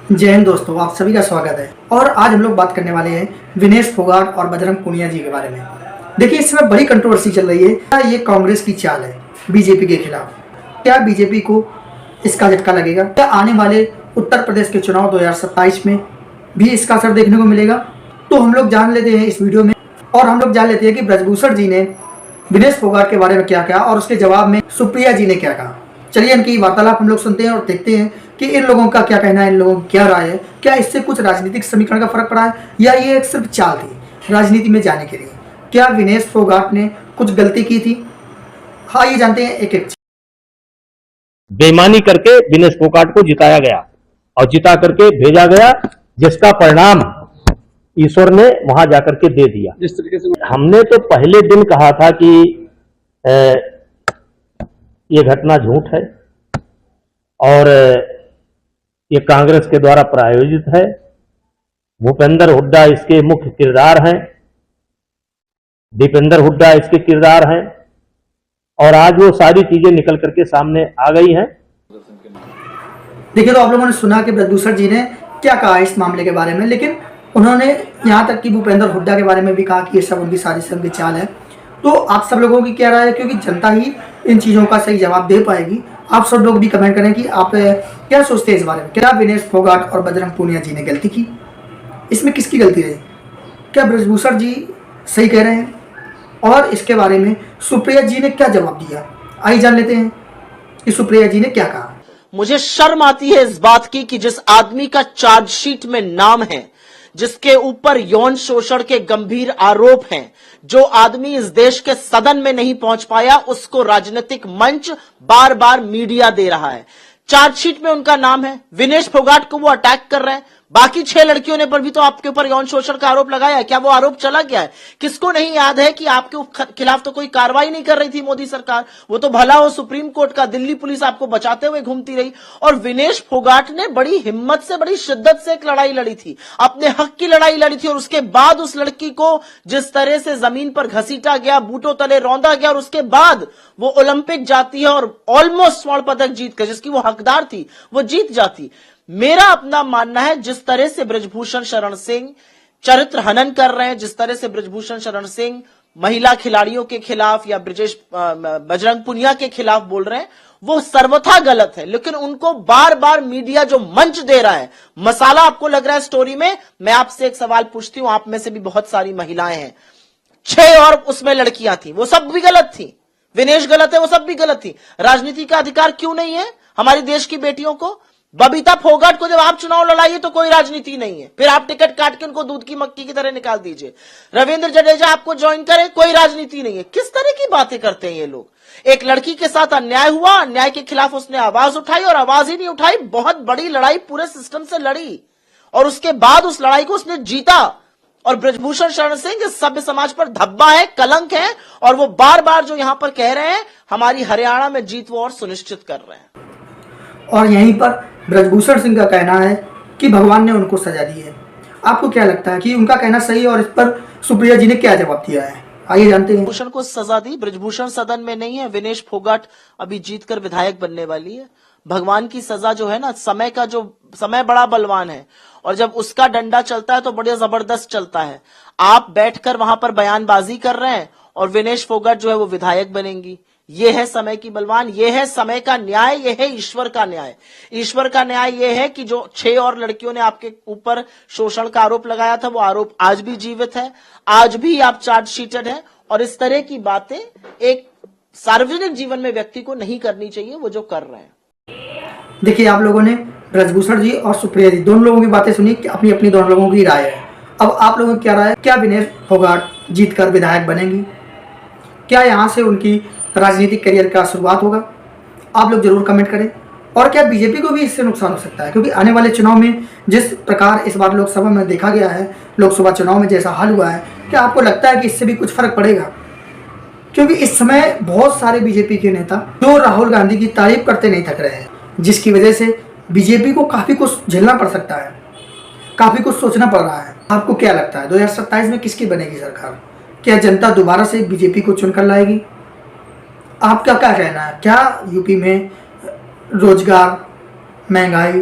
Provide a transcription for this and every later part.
जय हिंद दोस्तों, आप सभी का स्वागत है। और आज हम लोग बात करने वाले हैं विनेश फोगाट और बजरंग पूनिया जी के बारे में। देखिए, इस समय बड़ी कंट्रोवर्सी चल रही है। क्या ये कांग्रेस की चाल है बीजेपी के खिलाफ? क्या बीजेपी को इसका झटका लगेगा? क्या आने वाले उत्तर प्रदेश के चुनाव 2027 में भी इसका असर देखने को मिलेगा? तो हम लोग जान लेते हैं इस वीडियो में, और हम लोग जान लेते हैं कि ब्रजभूषण जी ने विनेश फोगाट के बारे में क्या कहा और उसके जवाब में सुप्रिया जी ने क्या कहा। चलिए इनकी वार्तालाप हम लोग सुनते हैं और देखते हैं कि इन लोगों का क्या कहना है, इन लोगों की क्या राय है। क्या इससे कुछ राजनीतिक समीकरण का फर्क पड़ा है या ये एक सिर्फ चाल थी राजनीति में जाने के लिए? क्या विनेश फोगाट ने कुछ गलती की थी? हाँ, ये जानते हैं एक एक। बेईमानी करके विनेश फोगाट को जिताया गया और जिता करके भेजा गया, जिसका परिणाम ईश्वर ने वहां जाकर के दे दिया। जिस तरीके से हमने तो पहले दिन कहा था कि ये घटना झूठ है और ये कांग्रेस के द्वारा प्रायोजित है। भूपेंद्र हुड्डा इसके मुख्य किरदार हैं, दीपेंद्र हुड्डा इसके किरदार हैं, और आज वो सारी चीजें निकल करके सामने आ गई हैं। देखिए, तो आप लोगों ने सुना कि ब्रजभूषण जी ने क्या कहा इस मामले के बारे में, लेकिन उन्होंने यहाँ तक कि भूपेंद्र हुड्डा के बारे में भी कहा कि ये सब उनकी साजिश, उनकी चाल है। तो आप सब लोगों की क्या राय है? क्योंकि जनता ही इन चीज़ों का सही जवाब दे पाएगी। आप सब लोग भी कमेंट करें कि आप क्या सोचते हैं इस बारे में। क्या विनेश फोगाट और बजरंग पूनिया जी ने गलती की? इसमें किसकी गलती रही? क्या ब्रजभूषण जी सही कह रहे हैं? और इसके बारे में सुप्रिया जी ने क्या जवाब दिया? आइए जान लेते हैं कि सुप्रिया जी ने क्या कहा। मुझे शर्म आती है इस बात की कि जिस आदमी का चार्जशीट में नाम है, जिसके ऊपर यौन शोषण के गंभीर आरोप हैं, जो आदमी इस देश के सदन में नहीं पहुंच पाया, उसको राजनीतिक मंच बार बार मीडिया दे रहा है। चार्जशीट में उनका नाम है, विनेश फोगाट को वो अटैक कर रहे हैं। बाकी 6 लड़कियों ने पर भी तो आपके ऊपर यौन शोषण का आरोप लगाया है। क्या वो आरोप चला गया है? किसको नहीं याद है कि आपके खिलाफ तो कोई कार्रवाई नहीं कर रही थी मोदी सरकार? वो तो भला हो सुप्रीम कोर्ट का, दिल्ली पुलिस आपको बचाते हुए घूमती रही। और विनेश फोगाट ने बड़ी हिम्मत से, बड़ी शिद्दत से एक लड़ाई लड़ी थी, अपने हक की लड़ाई लड़ी थी। और उसके बाद उस लड़की को जिस तरह से जमीन पर घसीटा गया, बूटों तले रौंदा गया, और उसके बाद वो ओलंपिक जाती है और ऑलमोस्ट स्वर्ण पदक जीत कर, जिसकी वो हकदार थी, वो जीत जाती। मेरा अपना मानना है, जिस तरह से ब्रजभूषण शरण सिंह चरित्र हनन कर रहे हैं, जिस तरह से ब्रजभूषण शरण सिंह महिला खिलाड़ियों के खिलाफ या बजरंग पूनिया के खिलाफ बोल रहे हैं, वो सर्वथा गलत है। लेकिन उनको बार बार मीडिया जो मंच दे रहा है, मसाला आपको लग रहा है स्टोरी में। मैं आपसे एक सवाल पूछती हूं, आप में से भी बहुत सारी महिलाएं हैं, 6 और उसमें लड़कियां थी, वो सब भी गलत थी। विनेश गलत है, वो सब भी गलत थी। राजनीति का अधिकार क्यों नहीं है हमारी देश की बेटियों को? बबीता फोगाट को जब आप चुनाव लड़ाइए तो कोई राजनीति नहीं है, फिर आप टिकट काट के उनको दूध की मक्खी की तरह निकाल दीजिए। रविंद्र जडेजा आपको ज्वाइन करे, कोई राजनीति नहीं है। किस तरह की बातें करते हैं ये लोग? एक लड़की के साथ अन्याय हुआ, अन्याय के खिलाफ उसने आवाज उठाई, और आवाज ही नहीं उठाई, बहुत बड़ी लड़ाई पूरे सिस्टम से लड़ी, और उसके बाद उस लड़ाई को उसने जीता। और ब्रजभूषण शरण सिंह इस सभ्य समाज पर धब्बा है, कलंक है, और वो बार बार जो यहां पर कह रहे हैं हमारी हरियाणा में जीत वो और सुनिश्चित कर रहे हैं। और यहीं पर ब्रजभूषण सिंह का कहना है कि भगवान ने उनको सजा दी है। आपको क्या लगता है कि उनका कहना सही है और इस पर सुप्रिया जी ने क्या जवाब दिया है? आइए जानते हैं। ब्रजभूषण को सजा दी, ब्रजभूषण सदन में नहीं है, विनेश फोगाट अभी जीतकर विधायक बनने वाली है। भगवान की सजा जो है ना, समय का जो समय बड़ा बलवान है, और जब उसका डंडा चलता है तो बड़ा जबरदस्त चलता है। आप बैठकर वहां पर बयानबाजी कर रहे हैं और विनेश फोगाट जो है वो विधायक बनेंगी। ये है समय की बलवान, ये है समय का न्याय, ये है ईश्वर का न्याय। ईश्वर का न्याय ये है कि जो 6 और लड़कियों ने आपके ऊपर शोषण का आरोप लगाया था, वो आरोप आज भी जीवित है, आज भी आप चार्जशीटेड हैं। और इस तरह की बातें एक सार्वजनिक जीवन में व्यक्ति को नहीं करनी चाहिए, वो जो कर रहे हैं। देखिए, आप लोगों ने ब्रजभूषण जी और सुप्रिया जी दोनों लोगों की बातें सुनी, अपनी अपनी दोनों लोगों की राय है। अब आप लोगों की क्या राय है? क्या विनेश फोगाट जीतकर विधायक बनेंगी? क्या यहाँ से उनकी राजनीतिक करियर का शुरुआत होगा? आप लोग जरूर कमेंट करें। और क्या बीजेपी को भी इससे नुकसान हो सकता है? क्योंकि आने वाले चुनाव में जिस प्रकार इस बार लोकसभा में देखा गया है, लोकसभा चुनाव में जैसा हाल हुआ है, क्या आपको लगता है कि इससे भी कुछ फर्क पड़ेगा? क्योंकि इस समय बहुत सारे बीजेपी के नेता जो राहुल गांधी की तारीफ करते नहीं थक रहे हैं, जिसकी वजह से बीजेपी को काफ़ी कुछ झेलना पड़ सकता है, काफ़ी कुछ सोचना पड़ रहा है। आपको क्या लगता है 2027 में किसकी बनेगी सरकार? क्या जनता दोबारा से बीजेपी को चुनकर लाएगी? आपका क्या कहना है? क्या यूपी में रोजगार, महंगाई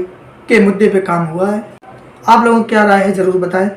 के मुद्दे पे काम हुआ है। आप लोगों की क्या राय है जरूर बताएं।